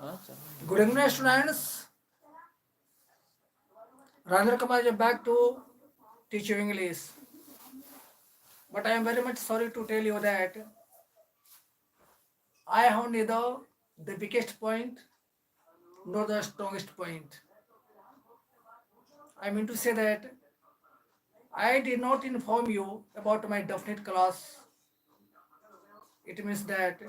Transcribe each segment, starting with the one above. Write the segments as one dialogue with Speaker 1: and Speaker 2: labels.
Speaker 1: Good evening, students. Rajendra Kumar is back to teach you English. But I am very much sorry to tell you that I have neither the weakest point nor the strongest point. I mean to say that I did not inform you about my definite class. It means that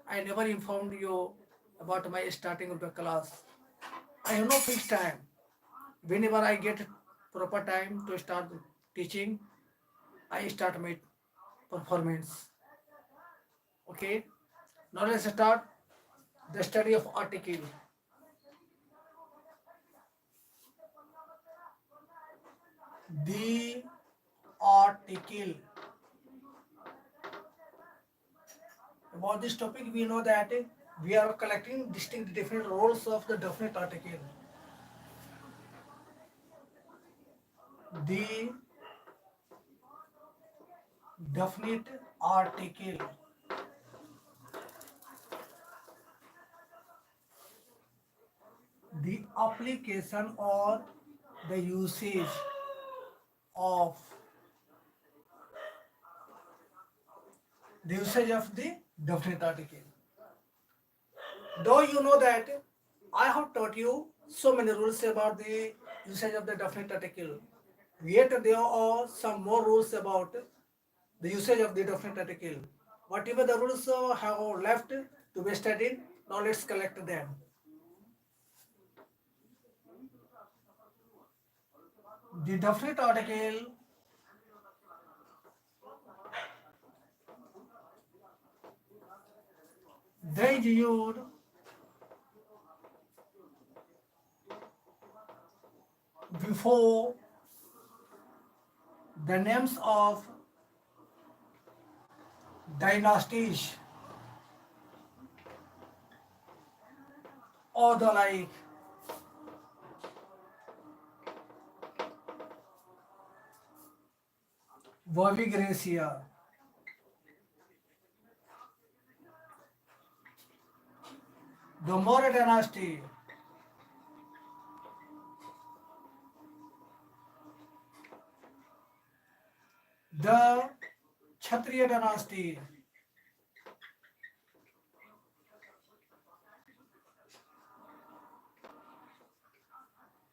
Speaker 1: I never informed you about my starting of the class. I have no fixed time. Whenever I get proper time to start teaching, I start my performance. Okay. Now let's start the study of article. The article. About this topic, we know that we are collecting distinct different roles of the definite article. The definite article. The application or the usage of the definite article. Though you know that I have taught you so many rules about the usage of the definite article, yet there are some more rules about the usage of the definite article. Whatever the rules have left to be studied, now let's collect them. The definite article they used before the names of dynasties or the like. Gracia, the Maurya dynasty, the Kshatriya dynasty,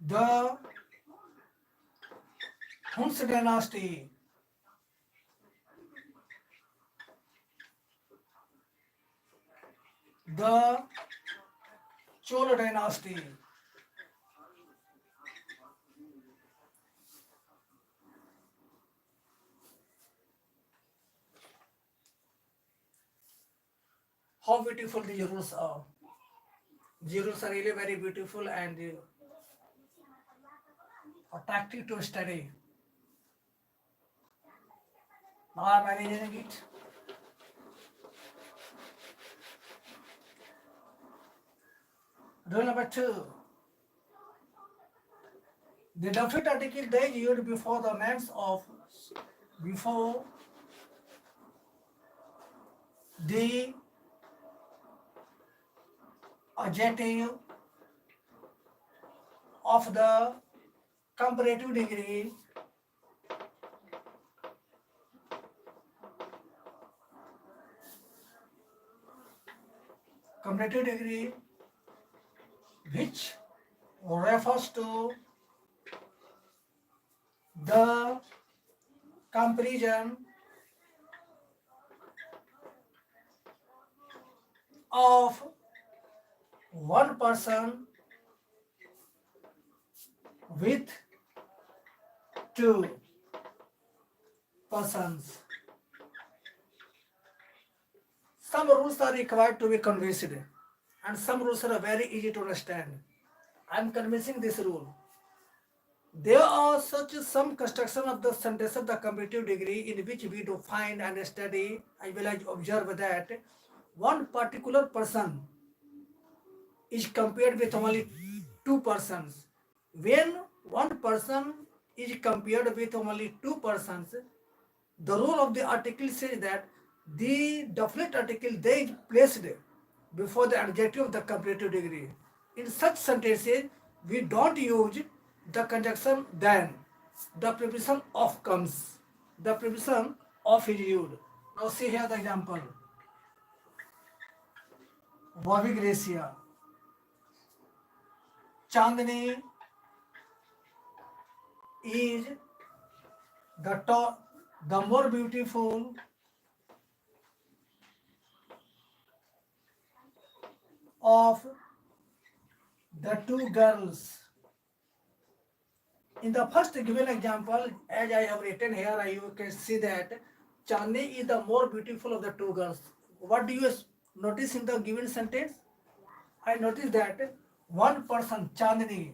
Speaker 1: the Huns dynasty, the Chola dynasty, how beautiful the rules are. The rules are really very beautiful and attractive to study. Now I'm arranging it. Rule number 2. The definite article they used before the names of before the adjective of the comparative degree which refers to the comparison of one person with two persons. Some rules are required to be convinced, and some rules are very easy to understand. I am convincing this rule. There are such some construction of the sentence of the comparative degree in which we do find and study. I will observe that one particular person is compared with only two persons. When one person is compared with only two persons, the rule of the article says that the definite article they is placed before the adjective of the comparative degree. In such sentences, we don't use the conjunction then. The preposition of comes. The preposition of is used. Now see here the example. Bobby Gracia. Chandni is the more beautiful of the two girls. In the first given example, as I have written here, you can see that Chandni is the more beautiful of the two girls. What do you notice in the given sentence? I notice that one person, Chandni,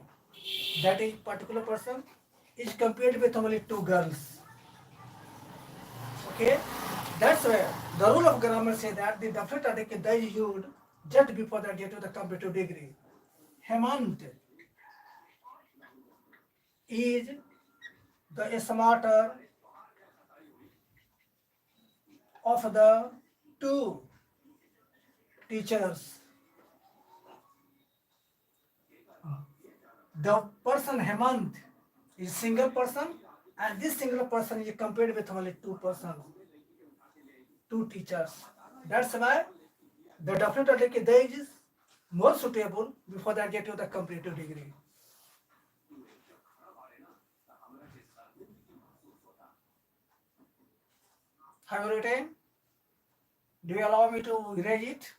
Speaker 1: that is particular person, is compared with only two girls. Okay, that's why the rule of grammar says that the definite article the is used just before the adjective of the comparative degree. Hemant is the smarter of the two teachers. The person Hemant is single person, and this single person is compared with only two persons, two teachers. That's why the definite article they is more suitable before the adjective of the comparative degree. Have you written? Do you allow me to erase it?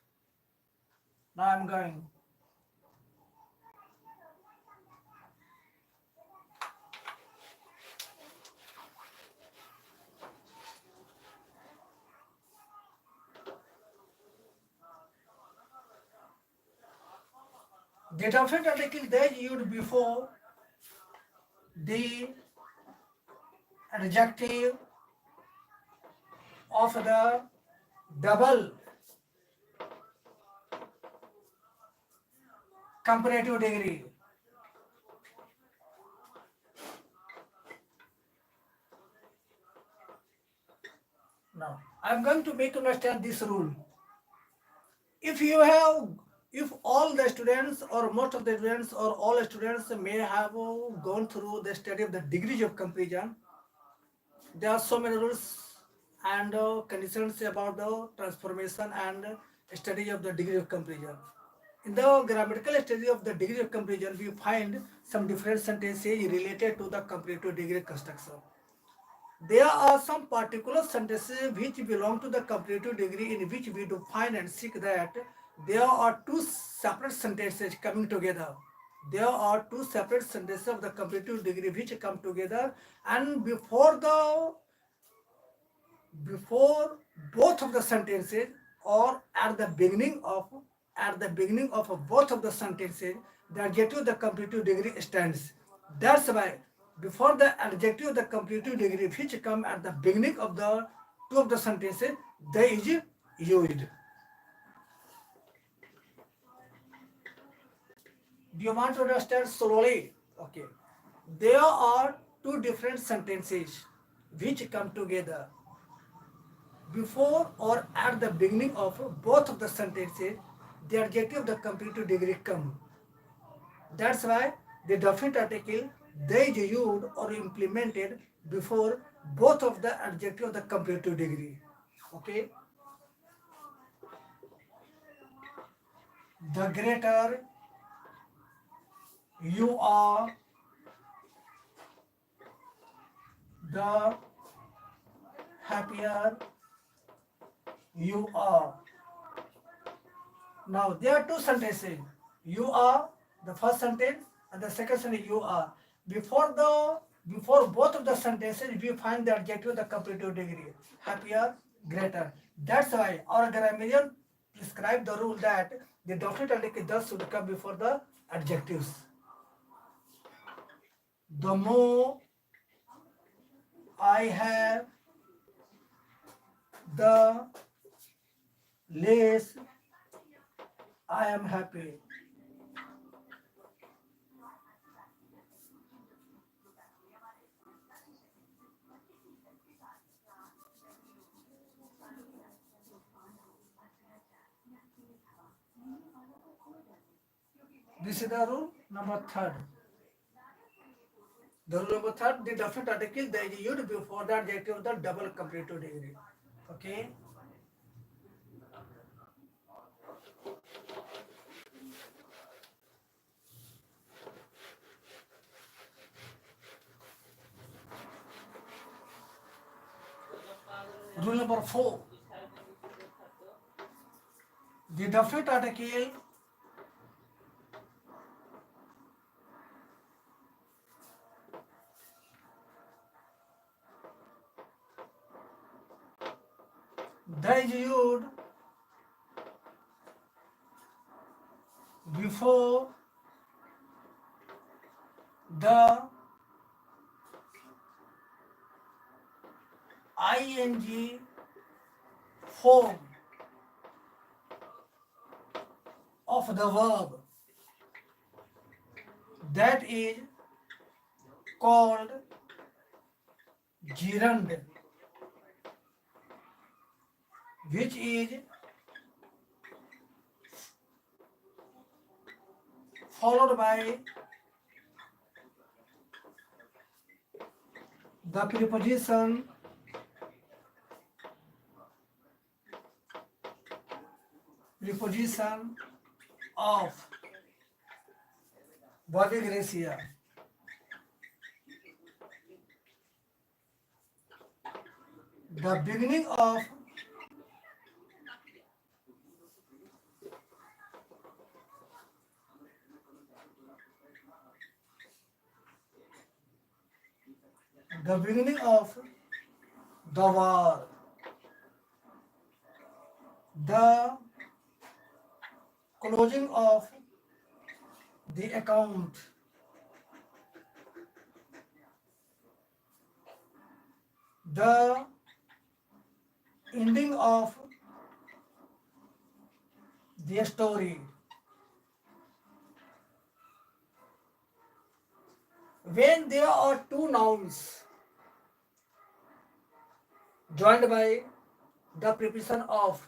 Speaker 1: Now I'm going. The definite article they used before the adjective of the double comparative degree. Now, I'm going to make you understand this rule. If all the students or most of the students or all students may have gone through the study of the degrees of comparison, there are so many rules and conditions about the transformation and study of the degree of comparison. In the grammatical study of the degree of comparison, we find some different sentences related to the comparative degree construction. There are some particular sentences which belong to the comparative degree in which we define and seek that there are two separate sentences coming together. There are two separate sentences of the comparative degree which come together, and before both of the sentences or at the beginning of both of the sentences, the adjective of the comparative degree stands. That's why before the adjective of the comparative degree which come at the beginning of the two of the sentences, they is used. Do you want to understand slowly? Okay. There are two different sentences which come together. Before or at the beginning of both of the sentences, the adjective of the comparative degree come. That's why the definite article they is used or implemented before both of the adjective of the comparative degree. Okay. The greater you are, the happier you are. Now there are two sentences. You are the first sentence and the second sentence you are. Before both of the sentences we find the adjective of the comparative degree. Happier, greater. That's why our grammarian prescribe the rule that the definite article thus should come before the adjectives. The more I have, the less I am happy. This is the rule number third. The rule number third, the definite article they used before the adjective of the double comparative degree. Okay. Rule number four, the definite article they used before the ing form of the verb, that is called gerund, which is followed by the preposition of body gracia. The beginning of the beginning of the war, the closing of the account, the ending of the story. When there are two nouns joined by the preposition of,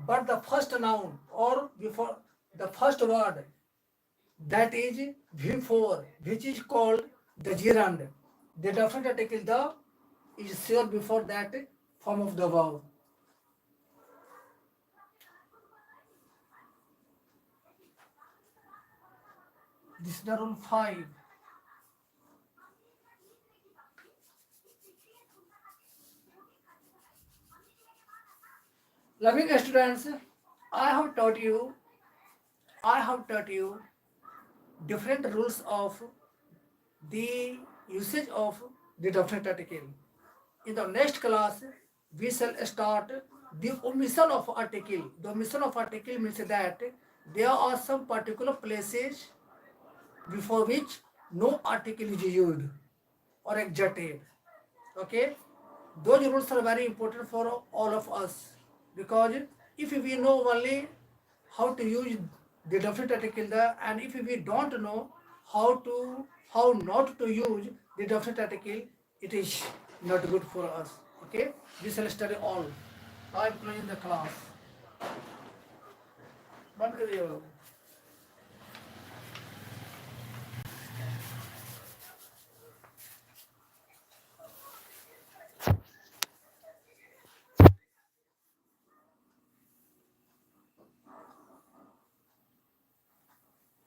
Speaker 1: but the first noun or before the first word, that is before, which is called the gerund. The definite article the is sure before that form of the verb. This is the rule 5. Loving students, I have taught you different rules of the usage of the definite article. In the next class, we shall start the omission of article. The omission of article means that there are some particular places before which no article is used or adjective. Okay, those rules are very important for all of us, because if we know only how to use the definite article there, and if we don't know how not to use the definite article, it is not good for us. Okay, we shall study all. Now I'm closing the class. बंद करिए